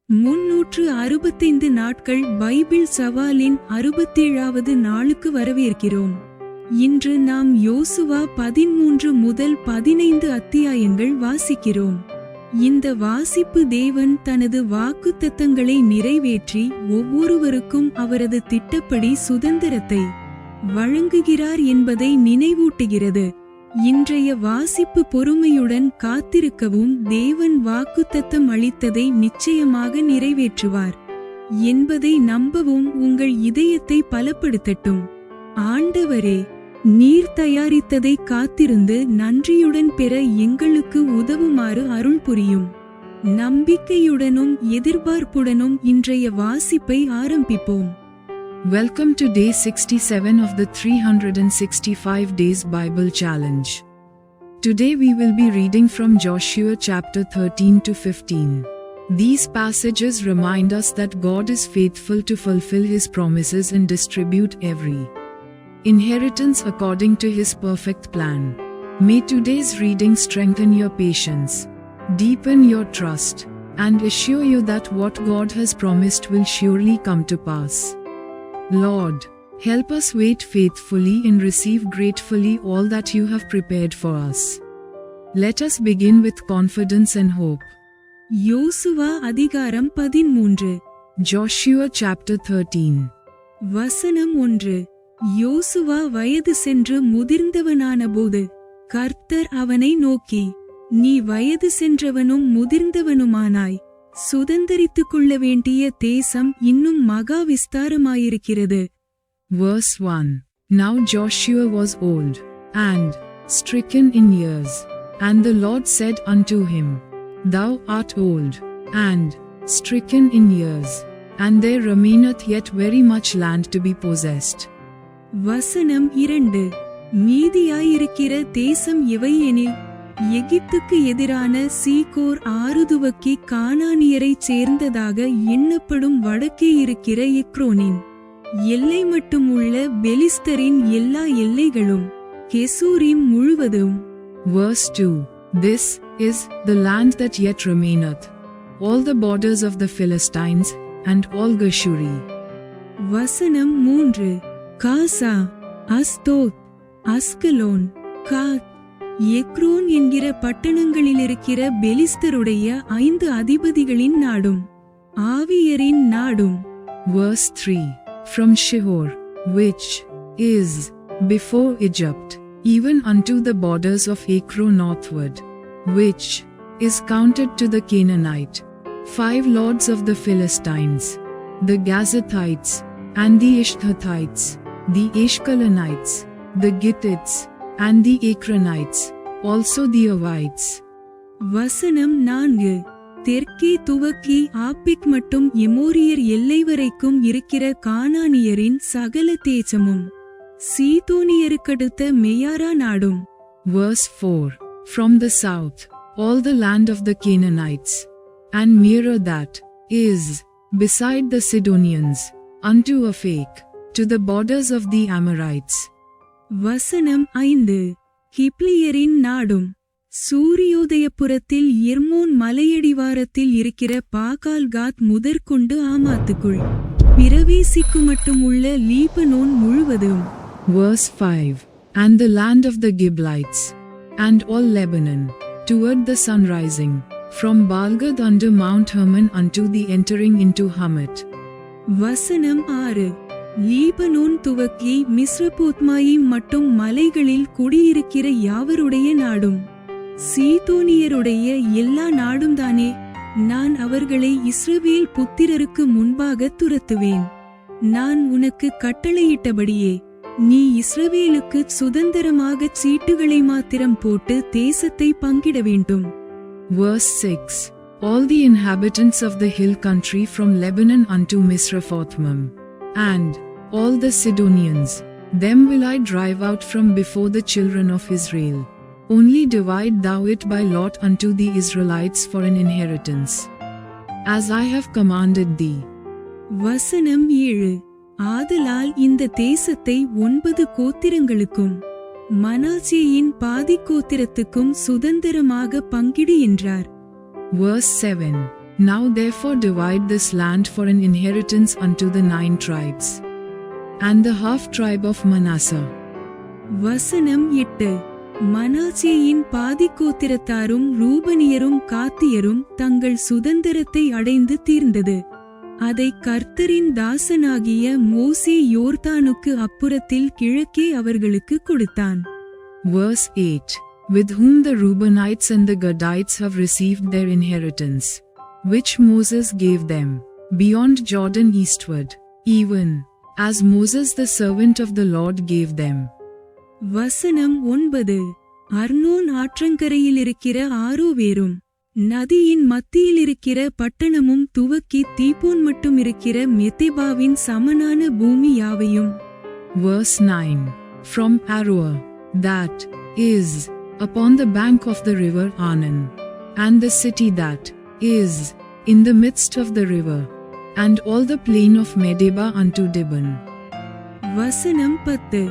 365 நாட்கள் பைபிள் சவாலின் 67வது நாளுக்கு வரவேற்கிறோம். இன்று நாம் யோசுவா 13 முதல் 15 அத்தியாயங்கள் வாசிக்கிறோம். இந்த வாசிப்பு தேவன் தனது வாக்குத்தத்தங்களை நிறைவேற்றி ஒவ்வொருவருக்கும் அவரது திட்டப்படி சுதந்திரத்தை வழங்குகிறார் என்பதை நினைவூட்டுகிறது. இன்றைய வாசிப்பு பொறுமையுடன் காத்திருக்கவும் தேவன் வாக்குத்தத்தம் அளித்ததை நிச்சயமாக நிறைவேற்றுவார் என்பதை நம்பவும் உங்கள் இதயத்தை பலப்படுத்தட்டும். ஆண்டவரே, நீர் தயாரித்ததை காத்திருந்து நன்றியுடன் பெற எங்களுக்கு உதவுமாறு அருள் புரியும். நம்பிக்கையுடனும் எதிர்பார்ப்புடனும் இன்றைய வாசிப்பை ஆரம்பிப்போம். Welcome to day 67 of the 365 days Bible challenge. Today we will be reading from Joshua chapter 13 to 15. These passages remind us that God is faithful to fulfill his promises and distribute every inheritance according to his perfect plan. May today's reading strengthen your patience, deepen your trust, and assure you that what God has promised will surely come to pass. Lord, help us wait faithfully and receive gratefully all that you have prepared for us. Let us begin with confidence and hope. யோசுவா அதிகாரம் 13. Joshua chapter 13. வசனம் 1. யோசுவா வயது சென்று முதிர்ந்தவனானபோது கர்த்தர் அவனை நோக்கி, நீ வயது சென்றவனும் முதிர்ந்தவனுமானாய், சுதந்தரித்துக் கொள்ள வேண்டிய தேசம் இன்னும் மகா விஸ்தாரமாயிருக்கிறது. Verse 1. Now Joshua was old, and stricken in years, and the Lord said unto him, Thou art old, and stricken in years, and there remaineth yet very much land to be possessed. வசனம் 2. மீதியாயிருக்கிற தேசம் எவை எனில், எகிப்துக்கு எதிரான சீகோர் ஆறுதுவக்கி கானானியரைச் சேர்ந்ததாக எண்ணப்படும் வடக்கே இருக்கிற எக்ரோனின் எல்லை மட்டும் உள்ள பெலிஸ்தரின் எல்லா எல்லைகளும், கெசூரிம் முழுவதும். Verse 2. This is the land that yet remaineth, all the borders of the Philistines, and all Geshuri. வசனம் 3. காசா, அஸ்தோத், அஸ்கலோன், காத், எக்ரோன் என்கிற பட்டணங்களிலிருக்கிற பெலிஸ்தருடைய 5 அதிபதிகளின் நாடும், ஆவியரின் நாடும். Verse 3. From Shihor, which is before Egypt, even unto the borders of Ekron northward, which is counted to the Canaanite, 5 lords of the Philistines, the Gazathites, and the Ishtathites, the Ashkelonites, the Gittites, and the Ekronites, also the Avites. வசனம் 4. தெற்கே துவக்கி ஆப்பிக் மட்டும் எமோரியர் எல்லை வரைக்கும் இருக்கிற கானானியரின் சகல தேசமும், சீதோனியருக்கடுத்த Mearah நாடும். Verse 4. From the south, all the land of the Canaanites, and nearer that is beside the Sidonians, unto Aphek, to the borders of the Amorites. வசனம் 5. கிப்லியரின் நாடும், சூரியோதயப்புறத்தில் எர்மோன் மலையடிவாரத்தில் இருக்கிற பாகால்காத் முதற்கொண்டு ஆமாத்துக்குள் பிரவேசிக்கும் மட்டும் உள்ள லீபனோன் முழுவதும். Verse 5. And the land of the Giblites, and all Lebanon, toward the sunrising, from Baalgad under Mount Hermon unto the entering into Hamat. வசனம் 6. லீபனோன் துவக்கி மிஸ்ரபோத்மாயிம் மட்டும் மலைகளில் குடியிருக்கிற யாவருடைய நாடும், சீதோனியருடைய எல்லா நாடும் தானே. நான் அவர்களை இஸ்ரவேல் புத்திரருக்கு முன்பாக துரத்துவேன். நான் உனக்கு கட்டளையிட்டபடியே நீ இஸ்ரவேலுக்கு சுதந்திரமாக சீட்டுகளை மாத்திரம் போட்டு தேசத்தை பங்கிட வேண்டும். Verse 6. All the inhabitants of the hill country from Lebanon unto Misrephothmaim, and all the Sidonians, them will I drive out from before the children of Israel. Only divide thou it by lot unto the Israelites for an inheritance, as I have commanded thee. வசனம் 7. ஆதலால் இந்த தேசத்தை 9 கோத்திரங்களுக்கும் மனாசேயின் பாதி கோத்திரத்துக்கும் சுதந்திரமாக பங்கிடு என்றார். Verse 7. Now therefore divide this land for an inheritance unto the 9 tribes, and the half tribe of Manasseh. வசனம் 8. மனாசேயின் பாதிக்கோத்திரத்தாரும் ரூபனியரும் காத்தியரும் தங்கள் சுதந்திரத்தை அடைந்து தீர்ந்தது. அதை கர்த்தரின் தாசனாகிய மோசே யோர்தானுக்கு அப்புறத்தில் கிழக்கே அவர்களுக்கு கொடுத்தான். Verse 8. With whom the Reubenites and the Gadites have received their inheritance, which Moses gave them, beyond Jordan eastward, even as Moses the servant of the Lord gave them. வசனம் 9. அர்னோன் ஆற்றங்கரையில் இருக்கிற ஆரோவேரும் நதியின் மத்தியில் இருக்கிற பட்டணமும் துவக்கி தீபோன் மட்டும் இருக்கிற மெத்தெபாவின் சமனான பூமி யாவையும். Verse 9. From Aroer, that is, upon the bank of the river Arnon, and the city that is, in the midst of the river, and all the plain of Medeba unto Dibon. வசனம் 10.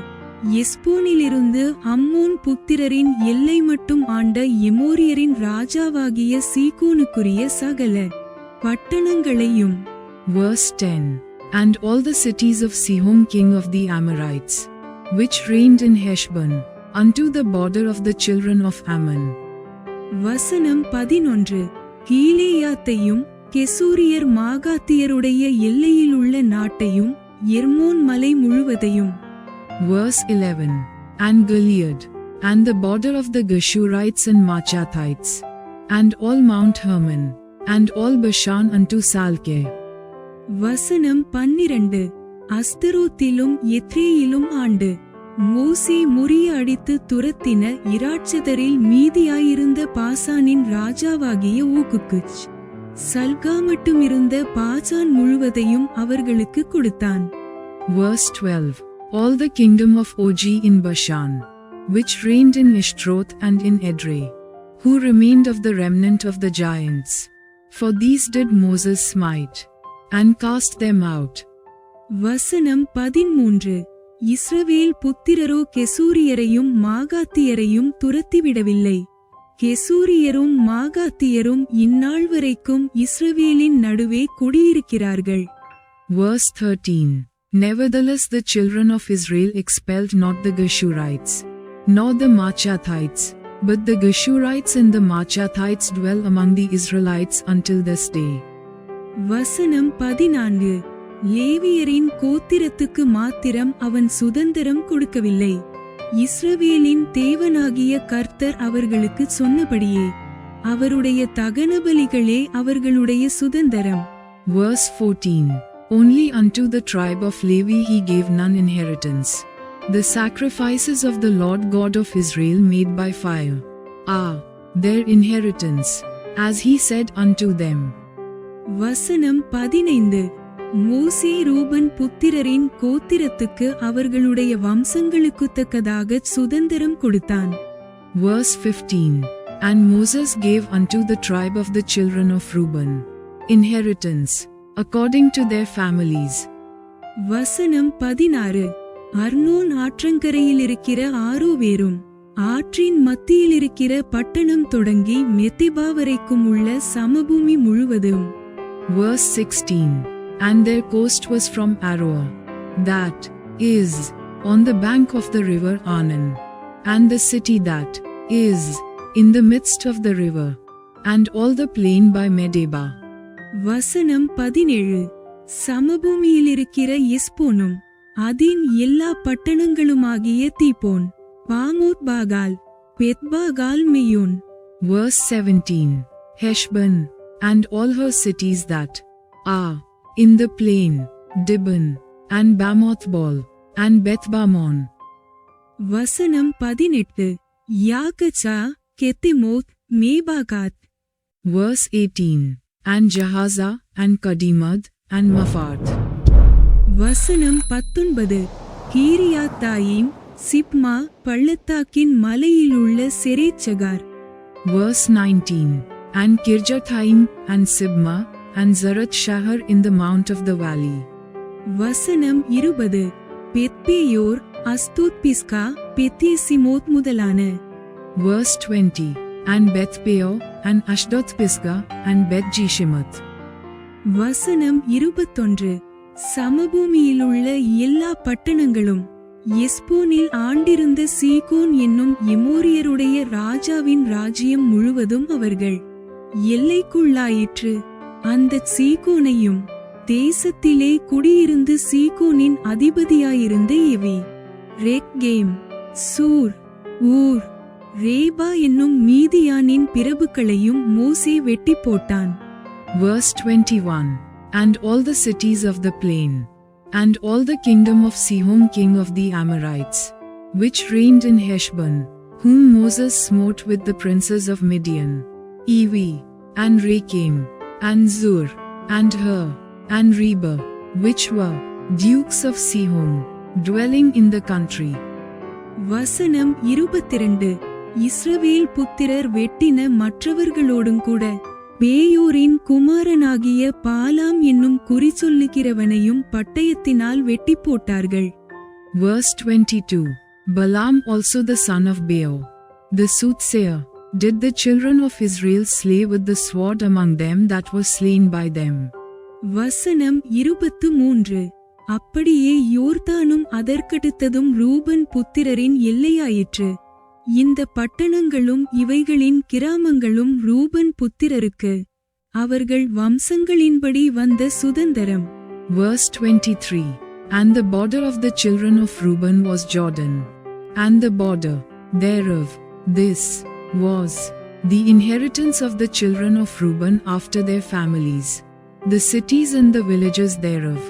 எஸ்போனிலிருந்து அம்மோன் புத்திரரின் எல்லை மட்டும் ஆண்ட எமோரியரின் ராஜாவாகிய சீகோனுக்குரிய சகல பட்டணங்களையும். Verse 10. And all the cities of Sihon king of the Amorites, which reigned in Heshbon, unto the border of the children of Ammon. வசனம் 11. கீலேயாத்தையும் கெசூரியர் மாகாத்தியருடைய எல்லையில் உள்ள நாட்டையும் எர்மோன் மலை முழுவதையும். Verse 11. And Gilead, and the border of the Geshurites and Machathites, and all Mount Hermon, and all Bashan unto Salke. வசனம் 12. அஸ்தரோத்திலும் எத்ரேயிலும் ஆண்டு மோசே முறிய அடித்து துரத்தின இராட்சதரில் மீதியாயிருந்த பாசானின் ராஜாவாகிய ஊக்குக்குச் சல்கா மட்டும் இருந்த பாசான் முழுவதையும் அவர்களுக்கு கொடுத்தான். Verse 12. All the kingdom of Og in Bashan, which reigned in Ishtroth and in Edrei, who remained of the remnant of the giants. For these did Moses smite, and cast them out. வசனம் 13. இஸ்ரவேல் புத்திரரோ கெசூரியரையும் மாகாத்தியரையும் துரத்திவிடவில்லை. கெசூரியரும் மாகாத்தியரும் இந்நாள் வரைக்கும் இஸ்ரவேலின் நடுவே குடியிருக்கிறார்கள். Verse 13. Nevertheless the children of Israel expelled not the Geshurites, nor the Machathites, but the Geshurites and the Machathites dwell among the Israelites until this day. வசனம் 14. லேவியரின் கோத்திரத்துக்கு மாத்திரம் அவன் சுதந்திரம் கொடுக்கவில்லை. இஸ்ரவேலின் தேவனாகிய கர்த்தர் அவர்களுக்கு சொன்னபடியே அவருடைய தகனபலிகளே அவர்களுடைய சுதந்திரம். Verse 14. Only unto the tribe of Levi he gave none inheritance. The sacrifices of the Lord God of Israel made by fire are their inheritance, as he said unto them. வசனம் 15. மோசே ரூபன் புத்திரரின் கோத்திரத்துக்கு அவர்களுடைய வம்சங்களுக்குத்தக்கதாக சுதந்திரம் கொடுத்தான். Verse 15. And Moses gave unto the tribe of the children of Reuben inheritance, according to their families. வசனம் 16. அர்னோன் ஆற்றங்கரையில் இருக்கிற ஆரோவேரும் ஆற்றின் மத்தியில் இருக்கிற பட்டணம் தொடங்கி மெத்தெபா வரைக்கும் உள்ள சமபூமி முழுவதும். Verse 16. And their coast was from Aroer, that is, on the bank of the river Arnon, and the city that is, in the midst of the river, and all the plain by Medeba. வசனம் 17. சமபூமியில் இருக்கிற எஸ்போனும் அதின் எல்லா பட்டணங்களுமாகிய தீபோன் பாமோத் பாகால் பெத்பாகால் மெயோன். Verse 17. Heshbon, and all her cities that are in the plain, Dibon, and Bamoth-bal, and Beth-Bamon. வசனம் 18. யாகச்சா கெத்திமோத் மேபாகாத். Verse 18. And Jahaza, and Kadimad, and Maphath. வசனம் 19. கீரியாத்தாயிம் சிப்மா பள்ளத்தாக்கின் மலையிலுள்ள செரேச்சகார். Verse 19. And Kirjathaim, and Sibma, and Zarat Shahar in the mount of the valley. வசனம் 20. பெத்பேயோர் Ashdod பிஸ்கா பெத்தியசிமோத் முதலான. Verse 20. and Beth Peor, and Ashdod Pisgah, and Beth Jeshimoth. வசனம் 21. சமபூமியிலுள்ள எல்லா பட்டணங்களும் எஸ்போனில் ஆண்டிருந்த சீகோன் என்னும் எமோரியருடைய ராஜாவின் ராஜ்யம் முழுவதும் அவர்கள் எல்லைக்குள்ளாயிற்று. அந்த சீகோனையும் தேசத்திலே குடியிருந்து சீகோனின் அதிபதியாயிருந்த எவி, ரெக்கேம், சூர், ஊர், ரேபா என்னும் மீதியானின் பிரபுக்களையும் மோசே வெட்டி போட்டான். Verse 21. And all the cities of the plain, and all the kingdom of Sihon king of the Amorites, which reigned in Heshbon, whom Moses smote with the princes of Midian, Evi, and Rekem, and Zur, and Hur, and Reba, which were dukes of Sihon, dwelling in the country. வசனம் 22. இஸ்ரவேல் புத்திரர் வெட்டின மற்றவர்களோடும் கூட பேயோரின் குமாரனாகிய பாலாம் என்னும் குறிச்சொல்லுகிறவனையும் பட்டயத்தினால் வெட்டி போட்டார்கள். Verse 22. Balaam also the son of Beor, the soothsayer, did the children of Israel slay with the sword among them that were slain by them. வசனம் 23. அப்படியே யோர்தானும் அதற்கடுத்ததும் ரூபன் புத்திரரின் எல்லையாயிற்று. இந்த பட்டணங்களும் இவைகளின் கிராமங்களும் ரூபன் புத்திரருக்கு அவர்கள் வம்சங்களின்படி வந்த சுதந்தரம். Verse 23. And the border of the children of Reuben was Jordan, and the border thereof, this was the inheritance of the children of Reuben after their families, the cities and the villages thereof.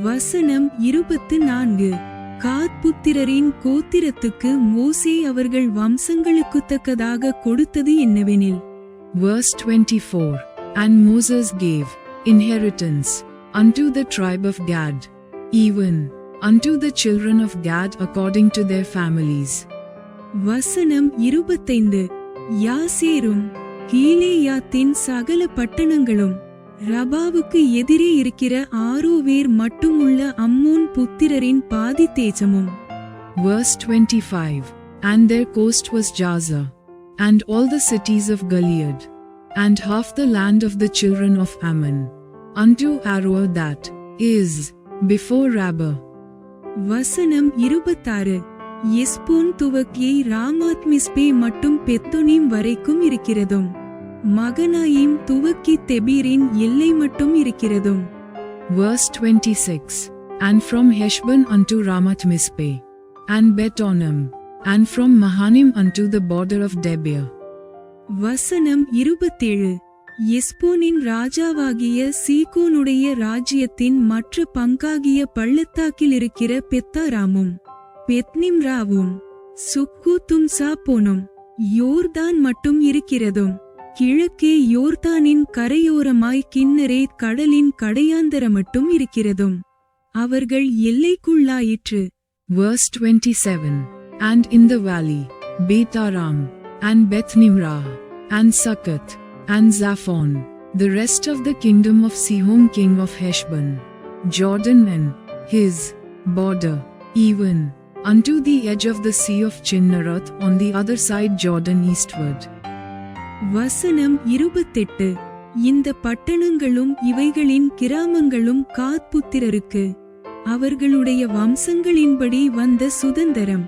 வசனம் 24. காத் புத்திரரின் கோத்திரத்துக்கு மோசே அவர்கள் வம்சங்களுக்குத்தக்கதாக கொடுத்தது என்னவெனில். Verse 24. And Moses gave inheritance unto the tribe of Gad, even unto the children of Gad according to their families. வசனம் 25. யாசேரும் கீலேயாத்தின் சகல பட்டணங்களும் ரபாவுக்கு எதிரே இருக்கிற ஆரோவேர் மட்டுமுள்ள அம்மோன் புத்திரரின் பாதி தேசமும். Verse 25. And their coast was Jazer, and all the cities of Gilead, and half the land of the children of Ammon, unto Aroer that is before Rabbah. வசனம் 26. எஸ்போன் துவக்கி ராமாத் மிஸ்பே மட்டும் பெத்தொனீம் வரைக்கும் இருக்கிறதும், மகனாயிம் துவக்கி தெபீரின் எல்லை மட்டும் இருக்கிறதும். Verse 26. And from Heshbon unto Ramat Mizpeh, and Betonim, and from Mahanim unto the border of Debir. வசனம் 27. எஸ்போனின் ராஜாவாகிய சீகோனுடைய ராஜ்யத்தின் மற்ற பங்காகிய பள்ளத்தாக்கில் இருக்கிற பெத்தாராமும் பெத்னிம்ராவும் சுக்கூத்தும் சாப்போனும் யோர்தான் மட்டும் இருக்கிறதும், கிழக்கே யோர்தானின் கரையோரமாய் கின்னரேத் கடலின் கடையாந்தர மட்டும் இருக்கிறதும் அவர்கள் எல்லைக்குள்ளாயிற்று. Verse 27. And in the valley, Beth-aram, and Beth-nimrah, and Succoth, and Zaphon, the rest of the kingdom of Sihon king of Heshbon, Jordan and his border, even unto the edge of the sea of Chinneroth on the other side Jordan eastward. வசனம் 28. இந்த பட்டணங்களும் இவைகளின் கிராமங்களும் காத் புத்திரருக்கு அவர்களுடைய வம்சங்களின்படி வந்த சுதந்தரம்.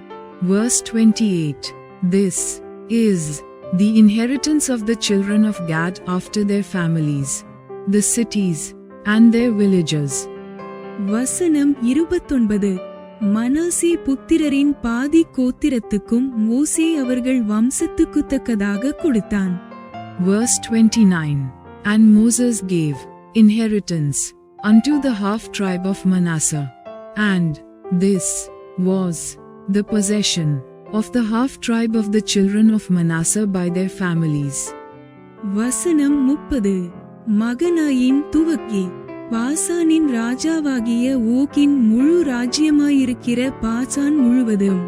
Verse 28. This is the inheritance of the children of Gad after their families, the cities and their villages. வசனம் 29. மனாசே புத்திரரின் பாதி கோத்திரத்துக்கும் மோசே அவர்கள் வம்சத்துக்குத்தக்கதாக கொடுத்தான். Verse 29. And Moses gave inheritance unto the half tribe of Manasseh, and this was the possession of the half tribe of the children of Manasseh by their families. வசனம் 30. மகனாயிம் துவக்கி பாசானின் ராஜாவாகிய ஓகின் முழு ராஜ்யமாயிருக்கிற பாசான் முழுவதும்,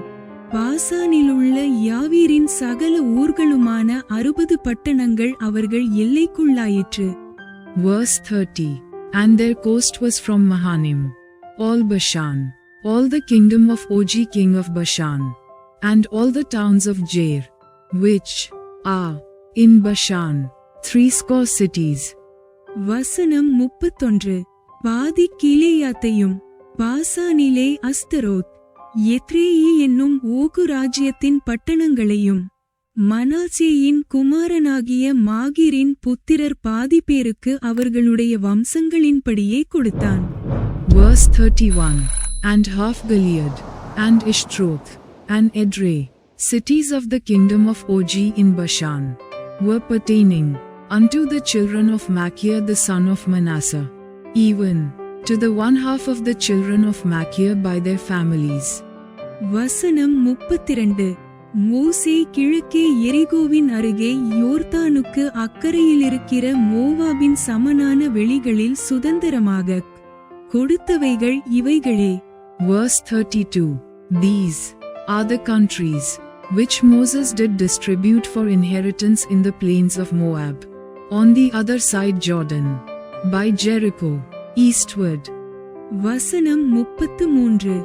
பாசானிலுள்ள யாவீரின் சகல ஊர்களுமான 60 பட்டணங்கள் அவர்கள் எல்லைக்குள்ளாயிற்று. Verse 30. And their coast was from Mahanim, all Bashan, all the kingdom of Og king of Bashan, and all the towns of Jair, which are in Bashan 60 cities. வசனம் 31. பாதி கீலேயாத்தையும் பாசானிலே அஸ்தரோத் எத்ரேயி என்னும் ஓகு ராஜ்யத்தின் பட்டணங்களையும் மனாசேயின் குமாரனாகிய மாகீரின் புத்திரர் பாதி பேருக்கு அவர்களுடைய வம்சங்களின்படியே கொடுத்தான். Verse 31. And half Gilead, and Ishtroth, and Edrei, cities of the kingdom of Og in Bashan, were pertaining unto the children of Machir the son of Manasseh, even to the 1/2 of the children of Machir by their families. வசனம் 32. மோசே கிழக்கே எரிகோவின் அருகே யோர்தானுக்கு அக்கறையிலிருக்கிற மோவாபின் சமனான வெளிகளில் சுதந்திரமாகக் கொடுத்தவைகள் இவைகளே. Verse 32. These are the countries which Moses did distribute for inheritance in the plains of Moab, on the other side Jordan, by Jericho, eastward. வசனம் 33.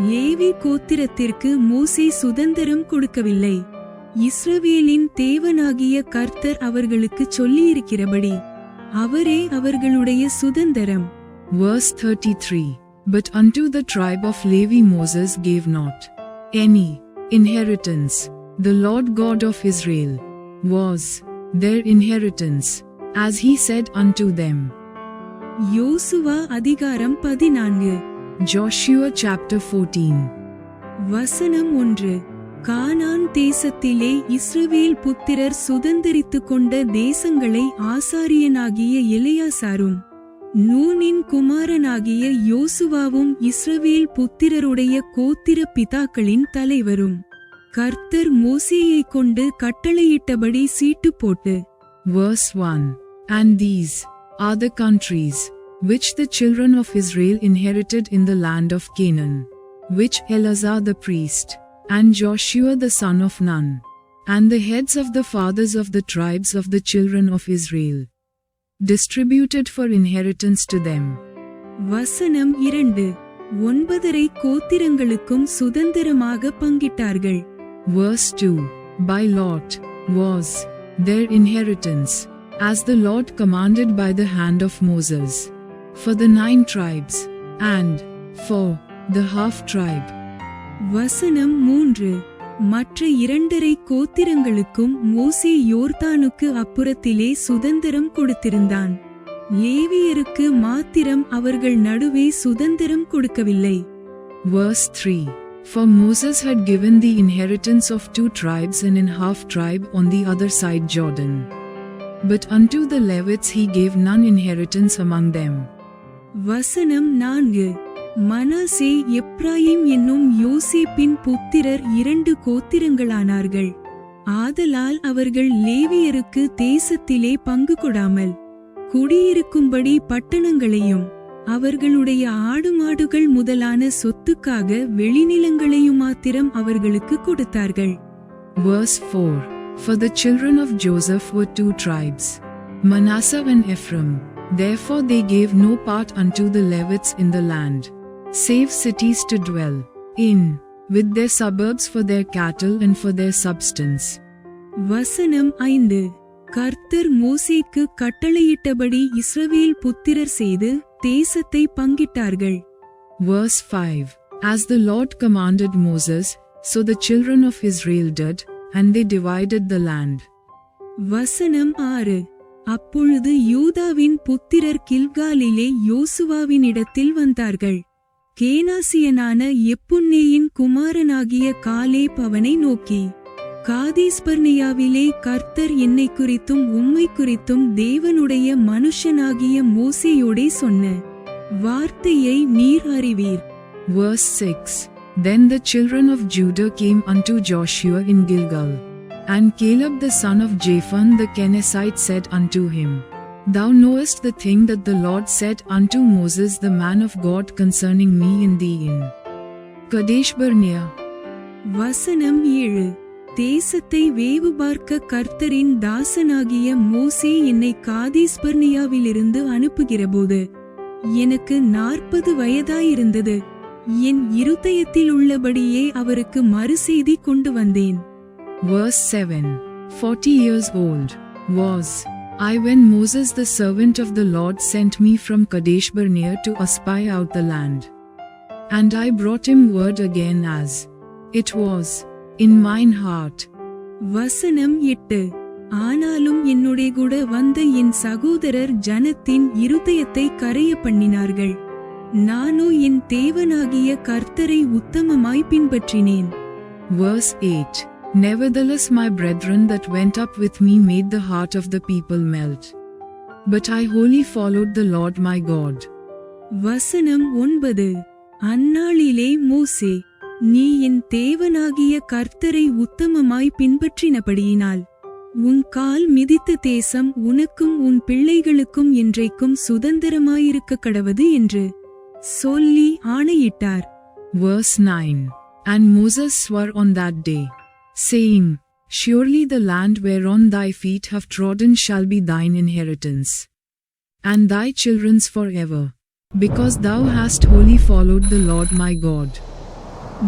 லேவி கோத்திரத்திற்கு மோசே சுதந்திரம் கொடுக்கவில்லை. இஸ்ரவேலின் தேவனாகிய கர்த்தர் அவர்களுக்கு சொல்லியிருக்கிறபடி அவரே அவர்களுடைய சுதந்திரம். Verse 33. But unto the tribe of Levi Moses gave not any inheritance. The Lord God of Israel was their inheritance, as he said unto them. யோசுவா அதிகாரம் 14. Joshua chapter 14. வசனம் 1. கானான் தேசத்திலே இஸ்ரவேல் புத்திரர் சுதந்தரித்துக் கொண்ட தேசங்களை ஆசாரியனாகிய எலெயாசாரும் நூனின் குமாரனாகிய யோசுவாவும் இஸ்ரவேல் புத்திரருடைய கோத்திர பிதாக்களின் தலைவரும் கர்த்தர் மோசேயைக் கொண்டு கட்டளையிட்டபடி சீட்டு போட்டு. Verse 1. And these are the countries which the children of Israel inherited in the land of Canaan, which Eleazar the priest, and Joshua the son of Nun, and the heads of the fathers of the tribes of the children of Israel, distributed for inheritance to them. வசனம் 2. 9 கோத்திரங்களுக்கும் சுதந்திரமாக பங்கிட்டார்கள். Verse 2. By lot was their inheritance, as the Lord commanded by the hand of Moses, for the 9 tribes, and for the half tribe. வசனம் 3. மற்ற 2 கோத்திரங்களுக்கும் மோசே யோர்தானுக்கு அப்புறத்திலே சுதந்திரம் கொடுத்திருந்தான். லேவியருக்கு மாத்திரம் அவர்கள் நடுவே சுதந்திரம் கொடுக்கவில்லை. Verse 3. For Moses had given the inheritance of 2 tribes and an half tribe on the other side Jordan. But unto the Levites he gave none inheritance among them. வசனம் 4. மனாசே எப்ராயிம் என்னும் யோசேப்பின் புத்திரர் 2 கோத்திரங்களானார்கள். ஆதலால் அவர்கள் லேவியருக்கு தேசத்திலே பங்கு கொடாமல் குடியிருக்கும்படி பட்டணங்களையும் அவர்களுடைய ஆடுமாடுகள் முதலான சொத்துக்காக வெளிநிலங்களையும் மாத்திரம் அவர்களுக்கு கொடுத்தார்கள். Verse 4. For the children of Joseph were 2 tribes, Manasseh and Ephraim. Therefore they gave no part unto the Levites in the land, save cities to dwell in, with their suburbs for their cattle and for their substance. வசனம் 5. கர்த்தர் மோசேக்கு கட்டளையிட்டபடி இஸ்ரவேல் புத்திரர் செய்து தேசத்தை பங்கிட்டார்கள். Verse 5. As the Lord commanded Moses, so the children of Israel did, and they divided the land. வசனம் 6. அப்பொழுது யூதாவின் புத்திரர் கில்காலிலே யோசுவாவினிடத்தில் வந்தார்கள். கேனாசியனான எப்புன்னேயின் குமாரனாகிய காலேப் அவனை நோக்கி, காதேஸ்பர்னியாவிலே கர்த்தர் என்னை குறித்தும் உம்மை குறித்தும் தேவனுடைய மனுஷனாகிய மோசேயோடே சொன்ன வார்த்தையை நீர் அறிவீர். Verse 6. Then the children of Judah came unto Joshua in Gilgal, and Caleb the son of Jephun the Kenizzite said unto him, Thou knowest the thing that the Lord said unto Moses the man of God concerning me in thee in Kadesh Barnea. வசனம் 7. தேசத்தை வேவு பார்க்க கர்த்தரின் தாசனாகிய மோசே என்னை காதேஸ்பர்னியாவிலிருந்து அனுப்புகிறபோது எனக்கு 40 வயதாயிருந்தது. என் இருதயத்தில் உள்ளபடியே அவருக்கு மறுசெய்தி கொண்டு வந்தேன். Verse 7. 40 years old, was I when Moses the servant of the Lord sent me from Kadesh Barnea to espy out the land. And I brought him word again as it was in mine heart. வசனம் 8. ஆனாலும் என்னுடைய கூட வந்த என் சகோதரர் ஜனத்தின் இருதயத்தை கரைய பண்ணினார்கள். நானோ என் தேவனாகிய கர்த்தரை உத்தமமாய் பின்பற்றினேன். Verse 8. Nevertheless my brethren that went up with me made the heart of the people melt. But I wholly followed the Lord my God. வசனம் 9. அந்நாளிலே மோசே, நீ என் தேவனாகிய கர்த்தரை உத்தமமாய் பின்பற்றினபடியினால் உன் கால் மிதித்த தேசம் உனக்கும் உன் பிள்ளைகளுக்கும் என்றைக்கும் சுதந்திரமாயிருக்க கடவது என்று சொல்லி ஆணையிட்டார். Verse 9. And Moses swore on that day, saying, Surely the land whereon thy feet have trodden shall be thine inheritance, and thy children's forever, because thou hast wholly followed the Lord my God.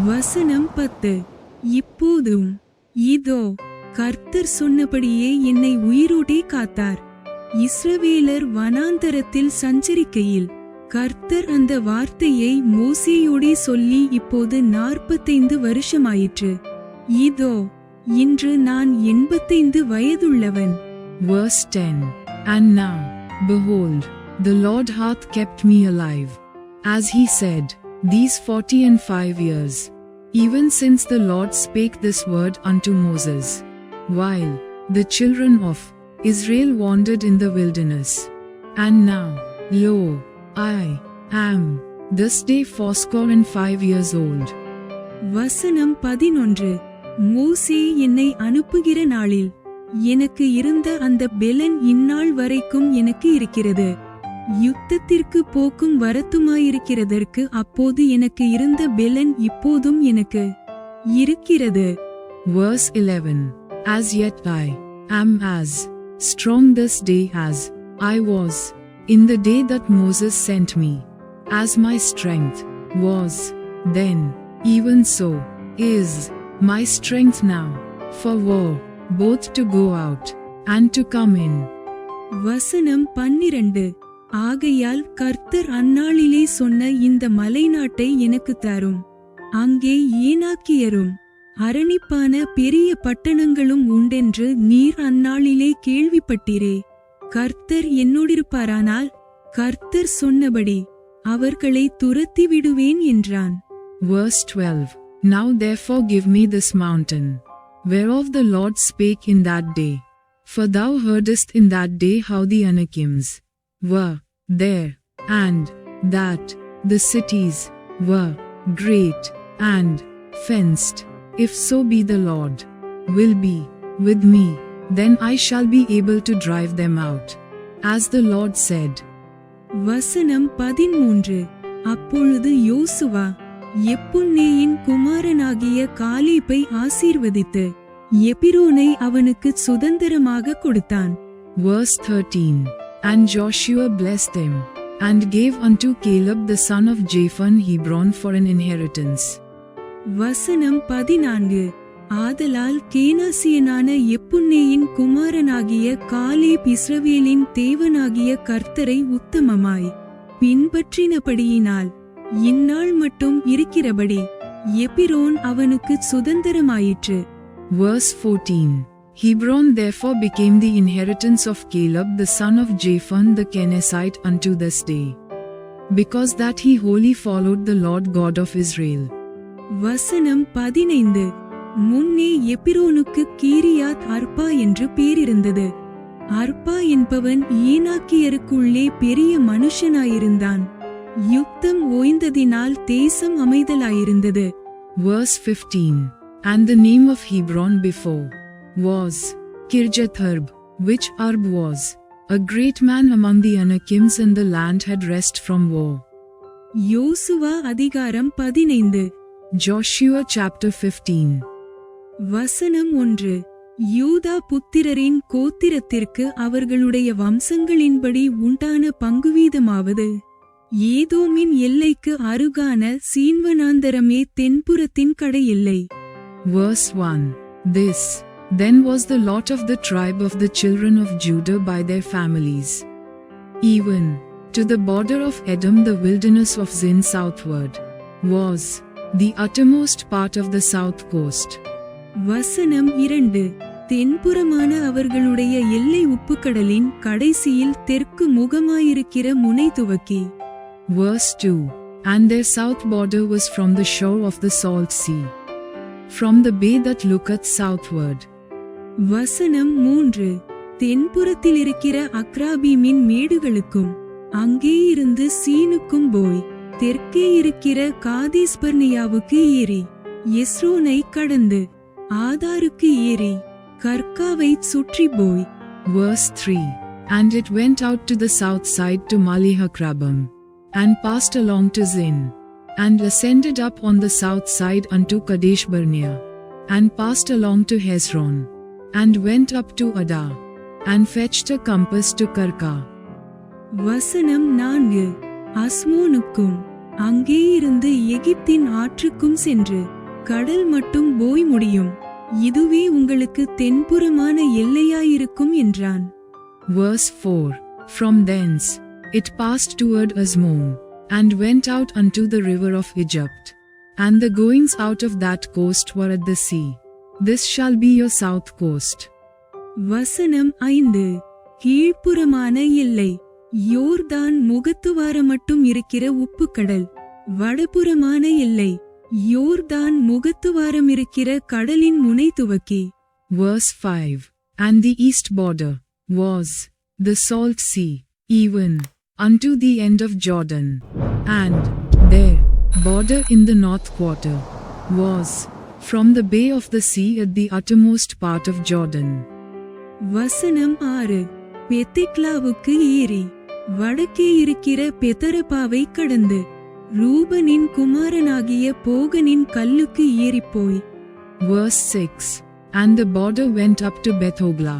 வசனம் 10. இப்போதும் இதோ கர்த்தர் சொன்னபடியே என்னை உயிரோடே காத்தார். இஸ்ரவேலர் வனாந்தரத்தில் சஞ்சரிக்கையில் கர்த்தர் அந்த வார்த்தையை மோசேயோடே சொல்லி இப்போது 45 வருஷமாயிற்று. இதோ இன்று நான் 85 வயதுள்ளவன். Verse 10. And now, behold, the Lord hath kept me alive, as he said, these 45 years, even since the Lord spake this word unto Moses, while the children of Israel wandered in the wilderness. And now, lo, I am this day 45 years old. வசனம் 11. மோசே என்னை அனுப்புகிற நாளில் எனக்கு இருந்த அந்த பெலன் இந்நாள் வரைக்கும் எனக்கு இருக்கிறது. யுத்தத்திற்கு போக்கும் வரத்துமாயிருக்கிறதற்கு அப்போது எனக்கு இருந்த பெலன் இப்போதும் எனக்கு இருக்கிறது. Verse 11. As yet I am as strong this day as I was in the day that Moses sent me, as my strength was then, even so is my strength now, for war, both to go out and to come in. வசனம் 12. ஆகையால் கர்த்தர் அந்நாளிலே சொன்ன இந்த மலைநாட்டை எனக்கு தரும். அங்கே ஏனாக்கியரும் அரணிப்பான பெரிய பட்டணங்களும் உண்டென்று நீர் அந்நாளிலே கேள்விப்பட்டீரே. கர்த்தர் என்னோடிருப்பாரானால் கர்த்தர் சொன்னபடி அவர்களை துரத்தி விடுவேன் என்றான். Verse 12. Now therefore give me this mountain, whereof the Lord spake in that day. For thou heardest in that day how the Anakims were there, and that the cities were great and fenced. If so be the Lord will be with me, then I shall be able to drive them out, as the Lord said. வசனம் 13. அப்பொழுது யோசுவா எப்புன்னேயின் குமாரனாகிய காலேபை ஆசீர்வதித்து எபிரோனை அவனுக்கு சுதந்திரமாக கொடுத்தான். Verse 13. And Joshua blessed them, and gave unto Caleb the son of Jephunneh Hebron for an inheritance. வசனம் 14. ஆதலால் கேனாசியனான எப்புன்னேயின் குமாரனாகிய காலேப் இஸ்ரவேலின் தேவனாகிய கர்த்தரை உத்தமமாய் பின்பற்றினபடியினால் இந்நாள் மட்டும் இருக்கிறபடி எபிரோன் அவனுக்கு சுதந்திரமாயிற்று. Verse 14. Hebron therefore became the inheritance of Caleb the son of Jephunneh the Kenizzite unto this day, because that he wholly followed the Lord God of Israel. வசனம் 15. முன்னே எபிரோனுக்கு கீரியாத் அர்பா என்று பேரிருந்தது. அர்பா என்பவன் ஏனாக்கியருக்குள்ளே பெரிய மனுஷனாயிருந்தான். யுத்தம் ஓய்ந்ததினால் தேசம் அமைதலாயிருந்தது. Verse 15. And the name of Hebron before was Kirjath-arb, which Arb was a great man among the Anakims, and the land had rest from war. யோசுவா அதிகாரம் 15. Joshua chapter 15. வசனம் 1. யூதா புத்திரரின் கோத்திரத்திற்கு அவர்களுடைய வம்சங்களின்படி உண்டான பங்குவீதமாவது ஏதோமின் எல்லைக்கு அருகான சீன்வனாந்தரமே தென்புறத்தின் கடையெல்லை. Verse 1. This Then was the lot of the tribe of the children of Judah by their families. Even to the border of Edom, the wilderness of Zin southward, was the uttermost part of the south coast. வசனம் 2. தென்புறமான அவர்களுடைய எல்லை உப்புக்கடலின் கடைசியில் தெற்கு முகமாயிருக்கிற முனை துவக்கி. Verse 2. And their south border was from the shore of the salt sea, from the bay that looketh southward. வசனம் 3. தென்புறத்தில் இருக்கிற அக்ராபீமின் மேடுகளுக்கும் அங்கே இருந்து சீனுக்கும் போய் தெற்கே இருக்கிற காதேஸ்பர்னியாவுக்கு ஏறி எஸ்ரோனை கடந்து ஆதாருக்கு ஏறி கர்காவை சுற்றி போய். Verse 3. And it went out to the south side to Malihakrabam, and passed along to Zin, and ascended up on the south side unto Kadesh Barnea, and passed along to Hezron, and went up to Ada, and fetched a compass to Karka. வசனம் 4. அஸ்மோனுக்கும் அங்கே இருந்து எகிப்தின் ஆற்றுக்கும் சென்று கடல் மட்டும் போய் முடியும், இதுவே உங்களுக்கு தென்புறமான எல்லையாயிருக்கும் என்றான். Verse 4. From thence it passed toward Asmon, and went out unto the river of Egypt, and the goings out of that coast were at the sea. This shall be your south coast. வசனம் 5. கீழ்ப்புறமான எல்லை யோர்தான் முகத்துவாரம் மட்டும் இருக்கிற உப்புக்கடல். வடபுறமான எல்லை யோர்தான் முகத்துவாரம் இருக்கிற கடலின் முனை துவக்கி. Verse 5. And the east border was the salt sea, even unto the end of Jordan, and their border in the north quarter was from the bay of the sea at the uttermost part of Jordan. வசனம் 6. பெத்திக்லாவுக்கு ஏறி வடக்கே இருக்கிற பெதரபாவை கடந்து ரூபனின் குமாரனாகிய போகனின் கல்லுக்கு ஏறிப்போய். Verse 6. And the border went up to Bethogla,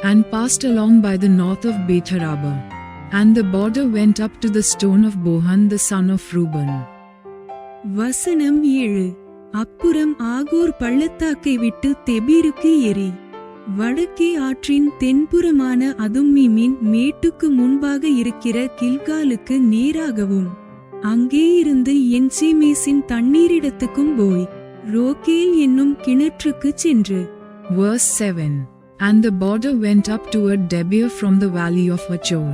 and passed along by the north of Betharaba, and the border went up to the stone of Bohan the son of Reuben. வசனம் 7. அப்புறம் ஆகோர் பள்ளத்தாக்கை விட்டு தெபீருக்கு ஏறி வடக்கே ஆற்றின் தென்புறமான அதும்மீமின் மேட்டுக்கு முன்பாக இருக்கிற கில்காலுக்கு நேராகவும் அங்கே இருந்து என்சேமேசின் தண்ணீரிடத்துக்கும் போய் ரோகேல் என்னும் கிணற்றுக்கு சென்று. Verse 7. And the border went up toward Debir from the valley of Achor,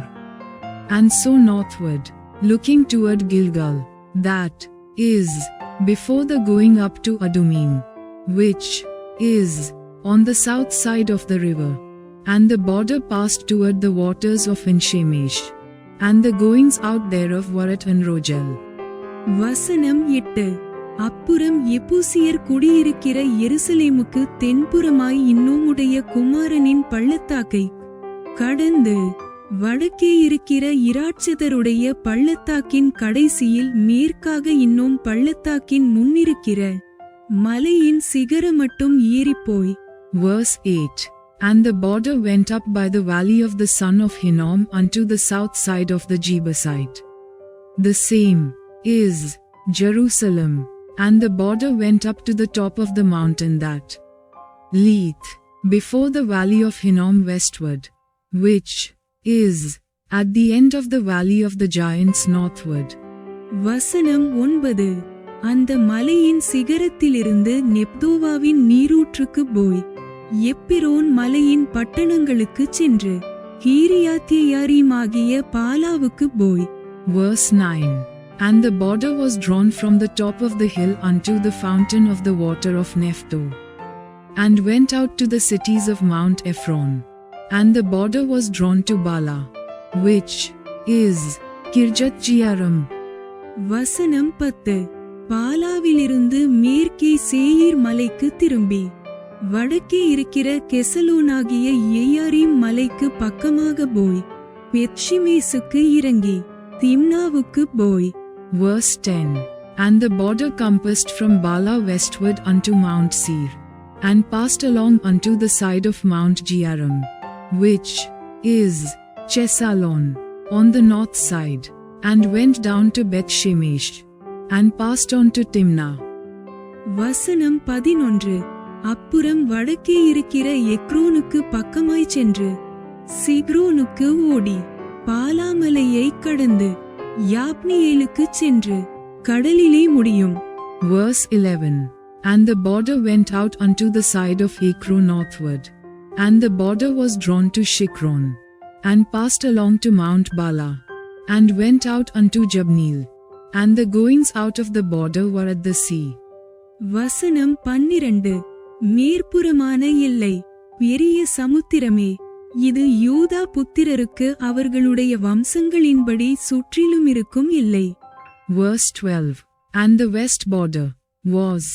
and so northward, looking toward Gilgal, that is before the going up to Adumim, which is on the south side of the river, and the border passed toward the waters of Enshemesh, and the goings out thereof were at Enrogel. வசனம் 8. அப்புறம் எபூசியர் குடியிருக்கிற எருசலேமுக்கு தென்புறமாய் இன்னுமுடைய குமாரனின் பள்ளத்தாக்கை கடந்து வடக்கே இருக்கிற இராட்சதருடைய பள்ளத்தாக்கின் கடைசியில் மேற்காக இன்னும் பள்ளத்தாக்கின் முன்னிருக்கிற மலையின் சிகரமட்டும் ஏறிப்போய். Verse 8. And the border went up by the valley of the son of Hinnom unto the south side of the Jebusite. The same is Jerusalem, and the border went up to the top of the mountain that leath before the valley of Hinnom westward, which is at the end of the valley of the giants northward. வசனம் 9. அந்த மலையின் சிகரத்திலிருந்து நெப்தோவாவின் நீரூற்றுக்கு போய் எப்பிரோன் மலையின் பட்டணங்களுக்கு சென்று கீரியாத்தேயாரீமாகிய பாலாவுக்கு போய். Verse 9. And the border was drawn from the top of the hill unto the fountain of the water of Nephto, and went out to the cities of Mount Ephron. And the border was drawn to Bala, which is Kirjath Jearim. வசனம் 10. பாலாவிலிருந்து மேற்கே சேயீர் மலைக்கு திரும்பி வடக்கே இருக்கிற கெசலோனாகிய ஏயாரீம் மலைக்கு பக்கமாக போய் பெத்ஷிமேசுக்கு இறங்கி திம்னாவுக்கு போய். Verse 10. And the border compassed from Bala westward unto Mount Seir, and passed along unto the side of Mount Jearim, which is Chesalon, on the north side, and went down to Beth Shemesh, and passed on to Timnah. வசனம் 11. அப்புறம் வடக்கே இருக்கிற எக்ரோனுக்கு பக்கமாய் சென்று சிக்ரோனுக்கு ஓடி பாலாமலையை கடந்து யாப்னியேலுக்கு சென்று கடலிலே முடியும். Verse 11. And the border went out unto the side of Ekron northward, and the border was drawn to Shikron, and passed along to Mount Bala, and went out unto Jabneel, and the goings out of the border were at the sea. வசனம் 12. மேற்புறமான எல்லை பெரிய சமுத்திரமே, இது யூதா புத்திரருக்கு அவர்களுடைய வம்சங்களின்படி சுற்றிலும் இருக்கும் எல்லை. Verse 12. And the west border was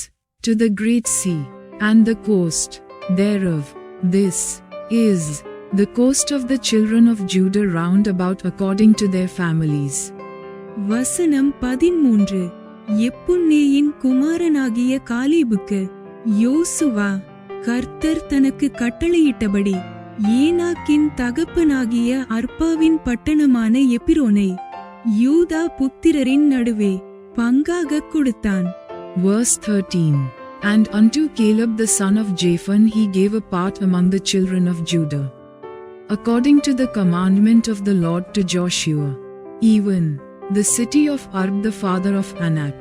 to the great sea, and the coast thereof. This is the coast of the children of Judah round about according to their families. வசனம் 13. எப்புன்னேயின் குமாரனாகிய காலேபுக்கு யோசுவா கர்த்தர் தனக்கு கட்டளையிட்டபடி ஏனாக்கின் தகப்பனாகிய அர்பாவின் பட்டணமான எபிரோனை யூதா புத்திரரின் நடுவே பங்காக கொடுத்தான். Verse 13. And unto Caleb the son of Jephunneh he gave a part among the children of Judah, according to the commandment of the Lord to Joshua, even the city of Arb the father of Anak,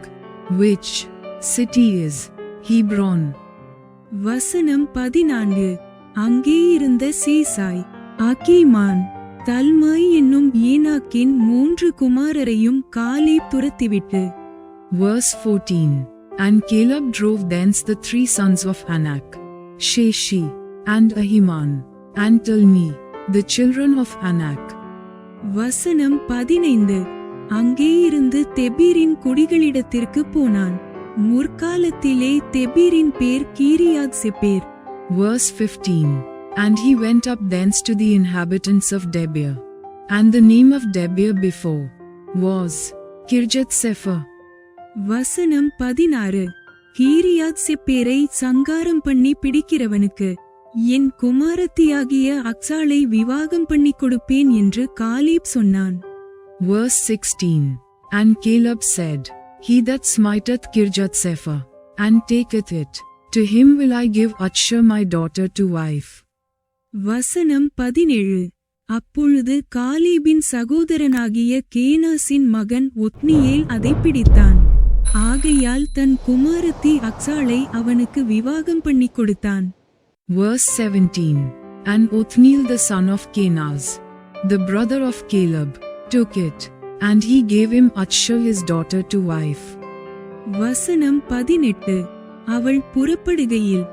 which city is Hebron. வசனம் 14. அங்கே இருந்த சீசாய், ஆக்கீமான், தல்மாய் என்னும் ஏனாக்கின் 3 குமாரரையும் Caleb துரத்திவிட்டு. Verse 14. And Caleb drove thence the 3 sons of Anak, Sheshi, and Ahiman, and Talmi, the children of Anak. வசனம் 15. அங்கே இருந்து தெபீரின் குடிகளிடத்திற்கு போனான். முற்காலத்திலே தெபீரின் பேர் Kiriath செப்பேர். Verse 15. And he went up thence to the inhabitants of Debir, and the name of Debir before was Kirjath Sepher. வசனம் 16. Kiriath செப்பேரை சங்காரம் பண்ணி பிடிக்கிறவனுக்கு என் குமாரத்தியாகிய அக்சாளை விவாகம் பண்ணி கொடுப்பேன் என்று காலேப் சொன்னான். Verse 16. And Caleb said, He that smiteth Kirjath Sepher, and taketh it, to him will I give Achshur my daughter to wife. வசனம் 17. அப்பொழுது காலேபின் சகோதரனாகிய கேனாசின் மகன் ஒத்னியேல் அதை பிடித்தான். ஆகையால் தன் குமாரத்தி அக்சாளை அவனுக்கு விவாகம் பண்ணி கொடுத்தான். Verse 17. And Othniel the son of Kenaz, the brother of Caleb, took it, and he gave him Achshur his daughter to wife. வசனம் 18. அவள் புறப்படுகையில்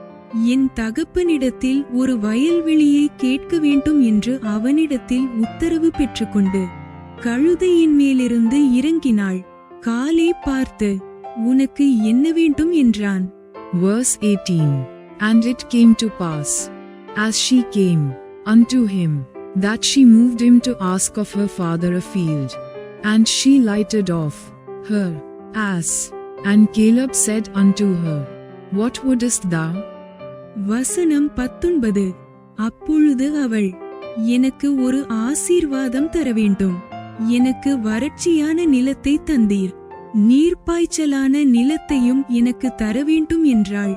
என் தகப்பனிடத்தில் ஒரு வயல்வெளியை கேட்க வேண்டும் என்று அவனிடத்தில் உத்தரவு பெற்றுக்கொண்டு கழுதையின் மேலிருந்து இறங்கினாள். காலேப் பார்த்து உனக்கு என்ன வேண்டும் என்றான். Verse 18. And it came to pass, as she came unto him, that she moved him to ask of her father a field, and she lighted off her ass. And Caleb said unto her, What wouldest thou? வசனம் 19. அப்பொழுது அவள் எனக்கு ஒரு ஆசீர்வாதம் தர வேண்டும். எனக்கு வறட்சியான நிலத்தை தந்தீர், நீர்ப்பாய்ச்சலான நிலத்தையும் எனக்கு தர வேண்டும் என்றாள்.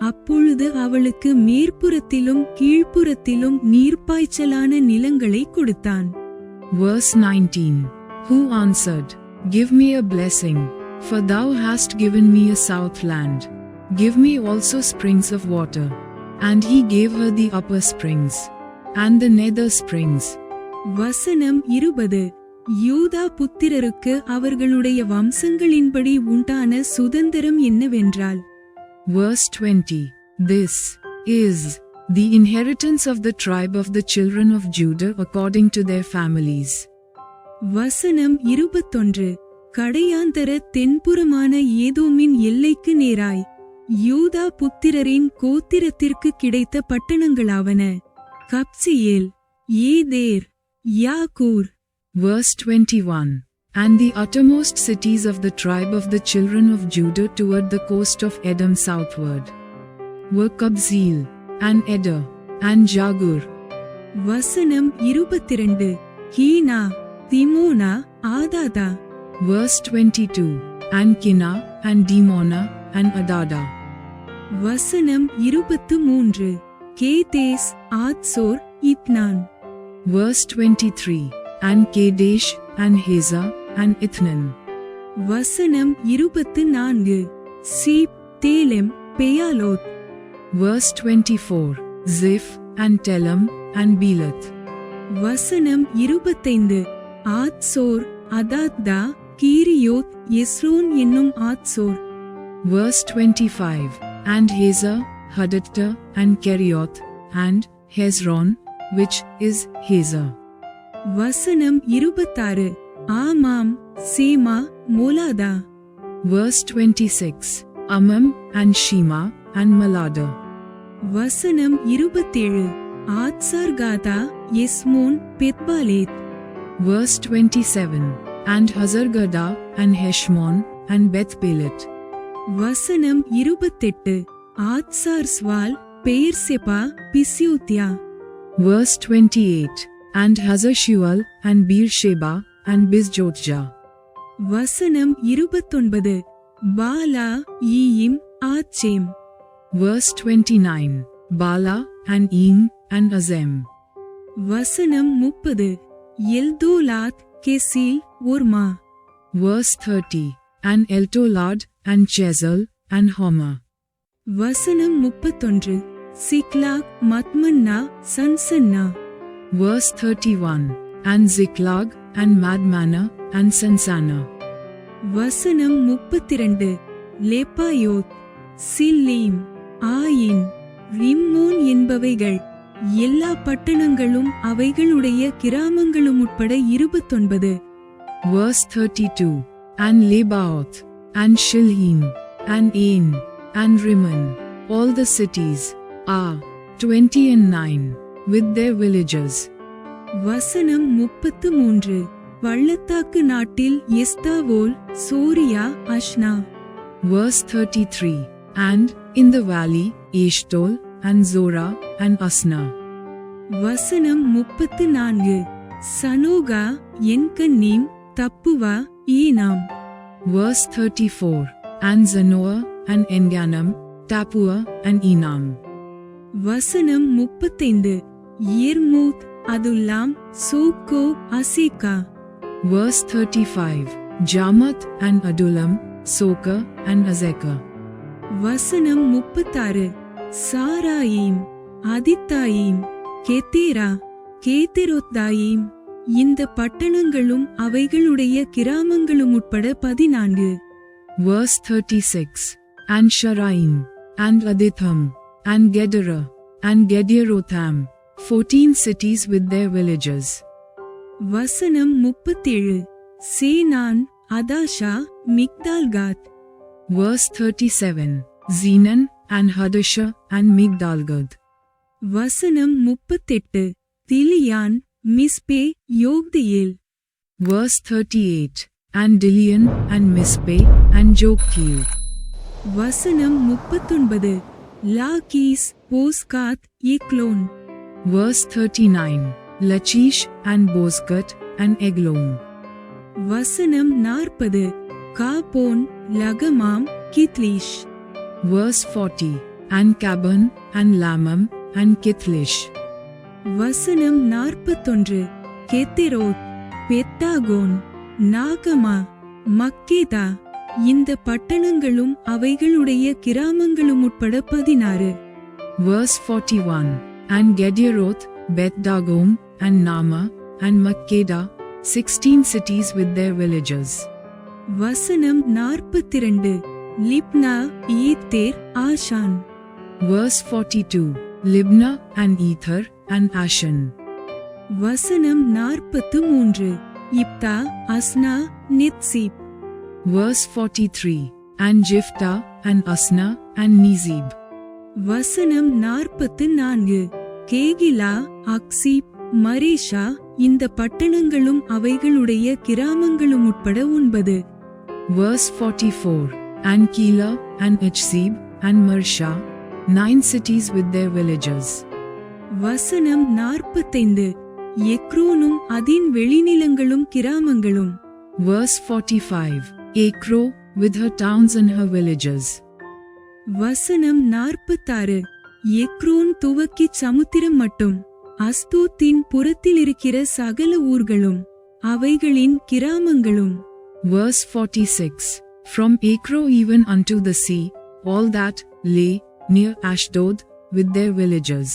அப்பொழுது அவளுக்கு மேற்புறத்திலும் கீழ்ப்புறத்திலும் நீர்ப்பாய்ச்சலான நிலங்களை கொடுத்தான். Verse 19. Who answered, Give me a blessing, for thou hast given me a south land. Give me also springs of water. And he gave her the upper springs, and the nether springs. வசனம் 20. யூதா புத்திரருக்கு அவர்களுடைய வம்சங்களின்படி உண்டான சுதந்திரம் என்னவென்றால். Verse 20. This is the inheritance of the tribe of the children of Judah according to their families. வசனம் 21. கடையாந்தர தென்புறமான ஏதோமின் எல்லைக்கு நேராய் யூதா புத்திரரின் கோத்திரத்திற்கு கிடைத்த பட்டணங்களாவன கப்சியேல், Ather, யாகூர். Verse 21. And the uttermost cities of the tribe of the children of Judah toward the coast of Edom southward were Kabzeel, and Eder, and Jagur. வசனம் 22. கீனா, திமோனா, ஆதாதா. Verse 22. And Kina, and Dimona, and Adada. வசனம் 23 கேதேஸ் ஆத்சோர் இத்னான். Verse 23. And Kadesh, and Hazor, and Ithnan. வசனம் 24 cheap தேலெம் பெயாலோத். Verse 24. Ziph, and Telem, and Belath. வசனம் 25 ஆத்சோர் அதாத்தா கீரியோத் எஸ்ரோன் என்னும் ஆத்சோர். Verse 25. And Hazor, Hadattah, and Kerioth, and Hezron, which is Hazor. வசனம் 26 ஆமாம் சேமா மோலாதா. Verse 26. Amam, and Shema, and Malada. வசனம் 27 Hazargaddah Heshmon பெத்பாலேத். Verse 27. And Hazargada, and Heshmon, and Bethpelet. வசனம் 28 ஆத்சார் ஸ்வால் Beersheba பிசியூத்யா. Verse 28. And Hazar-shual, and Beersheba, and Bizjotja. வசனம் 29 Bala ஈயிம் ஆச்சேம். Verse 29. Bala, and Eem, and Azem. வசனம் 30 எல்தோலாத் கெசில் ஒர்மா. Verse 30. And Eltolad, and Chezel, and Homer. வசனம் 31 சிக்லாக் மத்மன்னா சன்சன்னா. Verse 31. And Ziklag, and Madmana, and Sansana. வசனம் 32 லேப்பாயோத் Shilhim ஆயின் Rimmon என்பவைகள் எல்லா பட்டணங்களும் அவைகளுடைய கிராமங்களும் உட்பட 29. Verse 32. And Lebaoth, and Shilhim, and Ain, and Rimmon, all the cities, are 29, with their villages. வசனம் 33 பள்ளத்தாக்கு நாட்டில் Eshtaol சோரியா Ashna. Verse 33. And in the valley, Eshtol, and Zorah, and Asna. வசனம் 34 சனோகா என்கன்னீம் தப்புவா e-NAM. Verse 34. And Zanoah, and Enganam, Tapua, and Enam. வசனம் 35 யெர்மூத் அதுல்லாம் choco அசேக்கா. Verse 35. Jarmuth, and Adullam, Soka, and Azekah. வசனம் 36 சாராயீம் அதித்தாயீம் கெத்தேரா கேத்தெரோத்தாயீம் இந்த பட்டணங்களும் அவைகளுடைய கிராமங்களும் உட்பட 14. Verse 36. And Sharaim, and Aditham, and Gedera, and Gederotham, 14 cities with their villages. வசனம் 37 சேனான் அதாஷா மிக்தால்காத். Verse 37. Zenan, and Hadasha, and Migdalgad. வசனம் 38 திலியான் மிஸ்பே யோக்தியேல். Verse 38. And Dilian, and Mispe, and Joktheel. வசனம் 39 லாகீஸ் போஸ்காத் Eglon. Verse 39. Lachish, and Bozkat, and Eglon. வசனம் 40 Gabon லகமாம் கித்லிஷ். Verse 40. And Caban, and Lamam, and Kithlish. வசனம் 41 கெத்தெரோத் பெத்தாகோன் நாகமா மக்கேதா இந்த பட்டணங்களும் அவைகளுடைய கிராமங்களும் உட்பட 16. Verse 41. And Gederoth, Beth Dagom, and Nama, and Makkeda, 16 cities with their villages. வசனம் 42 லிப்னா ஈத்தேர் Asan. Verse 42. Libna, and Ether, and Ashan. வசனம் 43 இப்தா அஸ்னா நித்சீப். Verse 43. And Jiphtah, and Asna, and Nizib. வசனம் 44 கேகிலா அக்சீப் Mareshah இந்த பட்டணங்களும் அவைகளுடைய கிராமங்களும் உட்பட 9. Verse 44. And Keilah, and Achzib, and Marsha, 9 cities with their villages. வசனம் 45 எக்ரோனும் அதின் வெளிநிலங்களும் கிராமங்களும். Verse 45. Ekro, with her towns and her villages. வசனம் 46. எக்ரோன் துவக்கிச் சமுத்திரம் மட்டும், அஸ்தோத்தின் புறத்தில் இருக்கிற சகல ஊர்களும், அவைகளின் கிராமங்களும். Verse 46. From Ekron even unto the sea, all that lay near Ashdod, with their villages.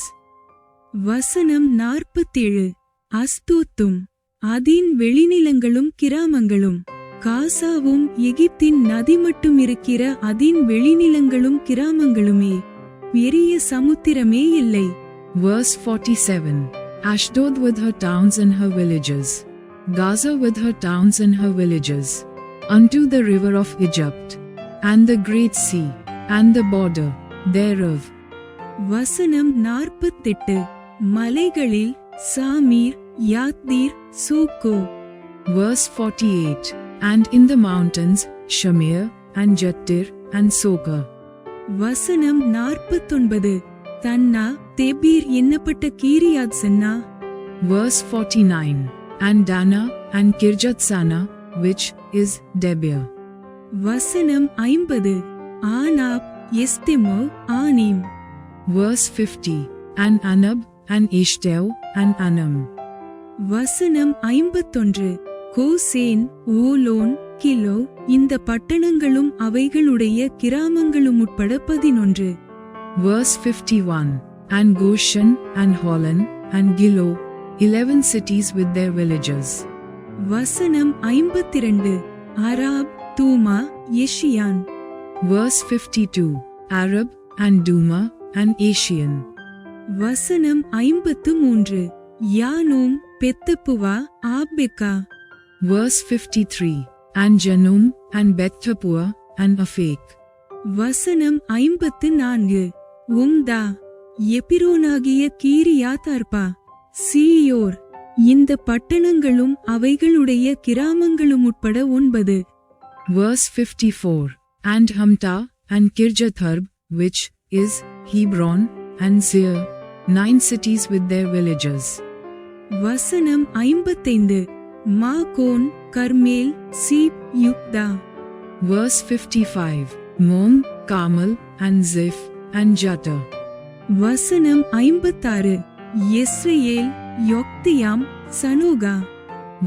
வசனம் 47. அஸ்தோத்தும் அதின் வெளிநிலங்களும் கிராமங்களும், காசாவும் எகிப்தின் நதி மட்டும் இருக்கிற அதின் வெளிநிலங்களும் கிராமங்களுமே, பெரிய சமுத்திரமே இல்லை. Verse 47. Ashdod with her towns and her villages, Gaza with her towns and her villages, unto the river of Egypt, and the great sea, and the border thereof. வசனம் 48. மலைகளில் சாமீர், யாத்தீர், choco. Verse 48. And in the mountains, Shamir, and Jattir, and Soka. வசனம் 49. தன்னா தெபீர் என்னப்பட்ட Kiriath chana. Verse 49. And Dana, and Kirjatsana, which is Debir. வசனம் 50. ஆனாப், எஸ்தெமோ, ஆனீம். Verse 50. And Anab, and Ishteo, and Anam. வசனம் 51. Goshen, ஓலோன், kilo, இந்த பட்டணங்களும் அவைகளுடைய கிராமங்களும் உட்பட 11. Verse 51. And Goshen, and Holon, and Gilo, 11 cities with their villages. வசனம் 52. அராப், தூமா, எஷியான். Verse 52. Arab, and Duma, and Asian. வசனம் 53. யானோம், பெத்தப்புவா, ஆபெக்கா. Verse 53. And Janum, and Beth-tapua, and Aphek. வசனம் 54. Humtah, எபிரோனாகிய Kiriath Arba, Zior, இந்த பட்டணங்களும் அவைகளுடைய கிராமங்களும் உட்பட 9. Verse 54. And Hamta, and Kirjatharb, which is Hebron, and Zir, 9 cities with their villages. வசனம் 55. மாகோன், கர்மேல், cheap, Yukta. Verse 55. Mom, Carmel, and Ziph, and Jata. வசனம் 56. Jezreel, யொக்தியாம், சனோகா.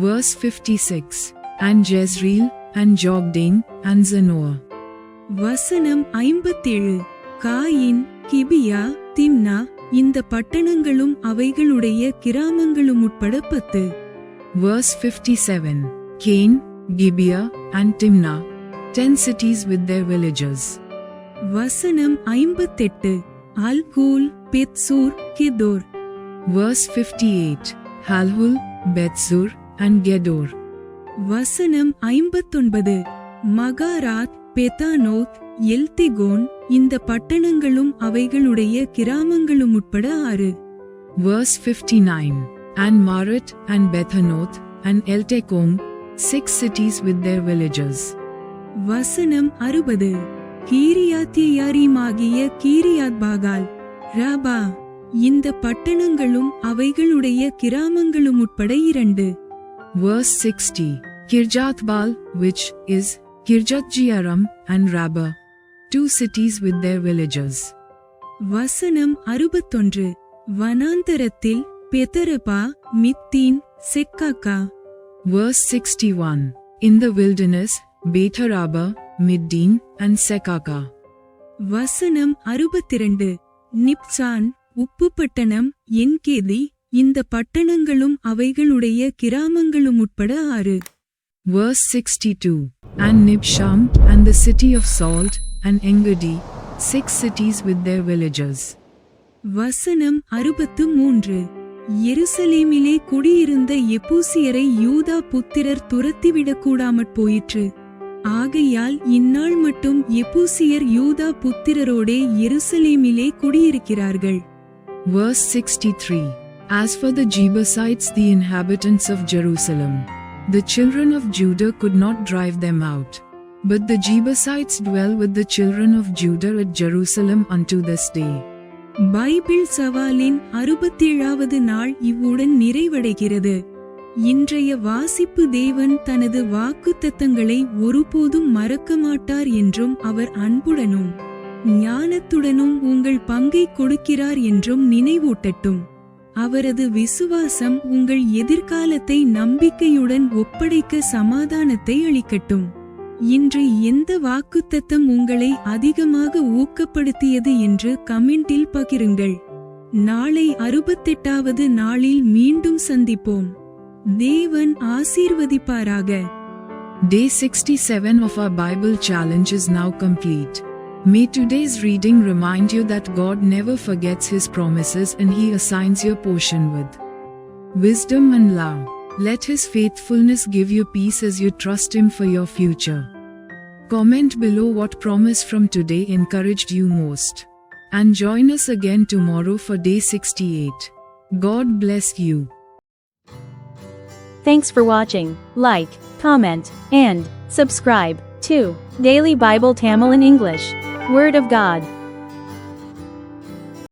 Verse 56. And Jezreel, and Jogdane, and Zanoah. வசனம் 57. Coin, கிபியா, Timna, இந்த பட்டணங்களும் அவைகளுடைய கிராமங்களும் உட்பட 10. Verse 57. Cain, Gibeah, and Timnah, 10 cities with their villages. வசனம் 58. அல்கூல், பெத்சூர், கெதோர். Verse 58. Halhul, Bethzur, and Gedor. வசனம் 59. மகாராத், பெத்தானோத், எல்திகோன், இந்த பட்டணங்களும் அவைகளுடைய கிராமங்களும் உட்பட 6. Verse 59. And Marat, and Bethanoth, and Eltekom, 6 cities with their villages. வசனம் 60. கீரியாத்தியாரீமாகிய கீரியாத் பாகால், ராபா, இந்த பட்டணங்களும் அவைகளுடைய கிராமங்களும் உட்பட 2. Verse 60. Kirjath Baal, which is Kirjath Jearam, and Rabbah, 2 cities with their villages. வசனம் 61. வனாந்தரத்தில் பெதரபா, மித்தீன், Secacah. Verse 61. In the wilderness, Betharaba, Middin, and Sekaka. வசனம் 62. நிப்சான், உப்பு பட்டணம், என்கேதி, இந்த பட்டணங்களும் அவைகளுடைய கிராமங்களும் உட்பட 6. Verse 62. And Nibsham, and the city of Salt, and Engedi, 6 cities with their villages. வசனம் 63. எருசலேமிலே குடியிருந்த எபூசியரை யூதா புத்திரர் துரத்திவிடக்கூடாமற் போயிற்று. ஆகையால் இந்நாள் மட்டும் எபூசியர் யூதா புத்திரரோடே எருசலேமிலே குடியிருக்கிறார்கள். Verse 63. As for the Jebusites, the inhabitants of Jerusalem, the children of Judah could not drive them out. But the Jebusites dwell with the children of Judah at Jerusalem unto this day. Bible சவாலின் 67வது நாள் இவ்வுடன் நிறைவடைகிறது. இன்றைய வாசிப்பு தேவன் தனது வாக்குத்தத்தங்களை ஒருபோதும் மறக்க மாட்டார் என்றும் அவர் அன்புடனும் ஞானத்துடனும் உங்கள் பங்கை கொடுக்கிறார் என்றும் நினைவூட்டட்டும். அவரது விசுவாசம் உங்கள் எதிர்காலத்தை நம்பிக்கையுடன் ஒப்படைக்க சமாதானத்தை அளிக்கட்டும். இன்று எந்த வாக்குத்தத்தம் உங்களை அதிகமாக ஊக்கப்படுத்தியது என்று கமெண்டில் பகிருங்கள். நாளை 68வது நாளில் மீண்டும் சந்திப்போம். தேவன் ஆசீர்வதிப்பாராக. Day 67 of our Bible challenge is now complete. May today's reading remind you that God never forgets His promises and He assigns your portion with wisdom and love. Let His faithfulness give you peace as you trust Him for your future. Comment below what promise from today encouraged you most. And join us again tomorrow for day 68. God bless you. Thanks for watching. Like, comment, and subscribe to Daily Bible Tamil in English. Word of God.